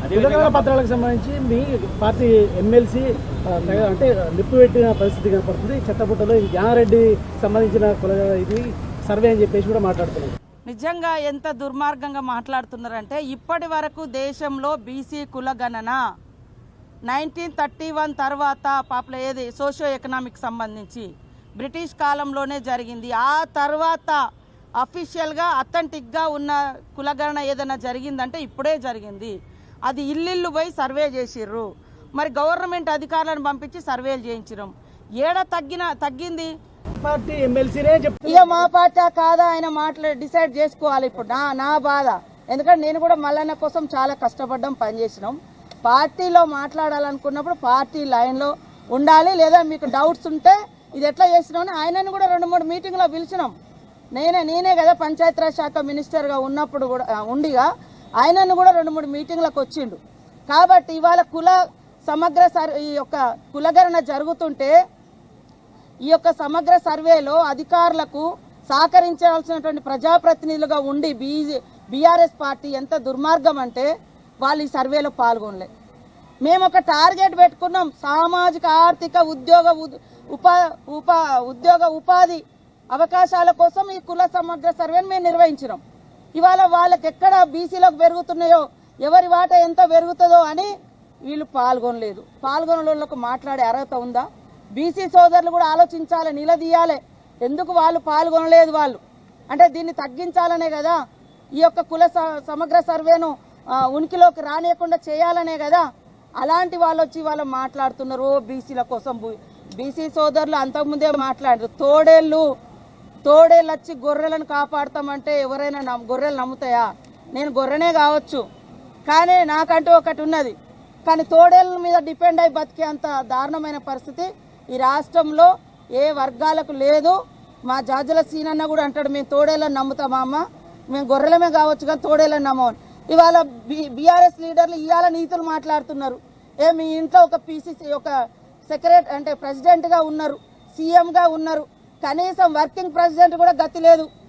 కులగణన పత్రాలకు సంబంధించి మీ party MLC అంటే నిప్పు పెట్టిన పరిస్థితి కనపడుతుంది. చెత్తబుట్టలో జ్ఞానారెడ్డి సంబంధించిన ఇది సర్వే అని చెప్పేసి కూడా మాట్లాడుతున్నారు. నిజంగా ఎంత దుర్మార్గంగా మాట్లాడుతున్నారంటే ఇప్పటి వరకు దేశంలో బీసీ కులగణన 1931 తర్వాత ఏది సోషియో ఎకనామిక్ సంబంధించి బ్రిటిష్ కాలంలోనే జరిగింది. ఆ తర్వాత అఫీషియల్గా అథెంటిక్గా ఉన్న కులగణన ఏదైనా జరిగిందంటే ఇప్పుడే జరిగింది. అది ఇల్లు పోయి సర్వే చేసిర్రు. మరి గవర్నమెంట్ అధికారులను పంపించి సర్వేలు చేయించడం తగ్గింది. పార్టీ ఎమ్మెల్సీనే ఇక మా పార్టీ కాదా ఆయన డిసైడ్ చేసుకోవాలి. ఇప్పుడు నా బాధ, ఎందుకంటే నేను కూడా మల్లన్న కోసం చాలా కష్టపడ్డాం, పనిచేసినాం. పార్టీలో మాట్లాడాలనుకున్నప్పుడు పార్టీ లైన్లో ఉండాలి. లేదా మీకు డౌట్స్ ఉంటే ఇది ఎట్లా చేసినామని ఆయనను కూడా 2-3 మీటింగ్లో పిలిచినాం. నేనే కదా పంచాయతీరాజ్ శాఖ మినిస్టర్గా ఉన్నప్పుడు కూడా ఉండిగా ఆయనను కూడా 2-3 మీటింగ్లకు వచ్చిండు. కాబట్టి ఇవాళ ఈ యొక్క కులగణన జరుగుతుంటే ఈ యొక్క సమగ్ర సర్వేలో అధికారులకు సహకరించాల్సినటువంటి ప్రజాప్రతినిధులుగా ఉండి బీఆర్ఎస్ పార్టీ ఎంత దుర్మార్గం అంటే వాళ్ళు ఈ సర్వేలో పాల్గొనలే. మేము ఒక టార్గెట్ పెట్టుకున్నాం, సామాజిక ఆర్థిక ఉద్యోగ ఉపాధి అవకాశాల కోసం ఈ కుల సమగ్ర సర్వేని మేము నిర్వహించినాం. ఇవాళ వాళ్ళకి ఎక్కడ బీసీలకు పెరుగుతున్నాయో, ఎవరి వాటా ఎంత పెరుగుతుందో అని వీళ్ళు పాల్గొనలేదు. పాల్గొనలకు మాట్లాడే అర్హత ఉందా? బీసీ సోదరులు కూడా ఆలోచించాలి, నిలదీయాలి. ఎందుకు వాళ్ళు పాల్గొనలేదు? వాళ్ళు అంటే దీన్ని తగ్గించాలనే కదా, ఈ యొక్క కుల సమగ్ర సర్వేను ఉనికిలోకి రానియకుండా చేయాలనే కదా. అలాంటి వాళ్ళు వచ్చి వాళ్ళు మాట్లాడుతున్నారు బీసీల కోసం. బీసీ సోదరులు అంతకుముందే మాట్లాడారు. తోడేళ్ళు వచ్చి గొర్రెలను కాపాడతామంటే ఎవరైనా గొర్రెలు నమ్ముతాయా? నేను గొర్రెనే కావచ్చు, కానీ నాకంటూ ఒకటి ఉన్నది. కానీ తోడేళ్ళ మీద డిపెండ్ అయి బతికే అంత దారుణమైన పరిస్థితి ఈ రాష్ట్రంలో ఏ వర్గాలకు లేదు. మా జాజుల సీనన్న కూడా అంటాడు, మేము తోడేళ్ళని నమ్ముతామా అమ్మ, మేము గొర్రెలమే కావచ్చు కానీ తోడేళ్ళని నమ్మని. ఇవాళ బీఆర్ఎస్ లీడర్లు ఇవాళ నీతులు మాట్లాడుతున్నారు. మీ ఇంట్లో ఒక పీసీసీ ఒక సెక్రటరీ అంటే ప్రెసిడెంట్గా ఉన్నారు, సీఎంగా ఉన్నారు, కనీసం వర్కింగ్ ప్రెసిడెంట్ కూడా గతి లేదు.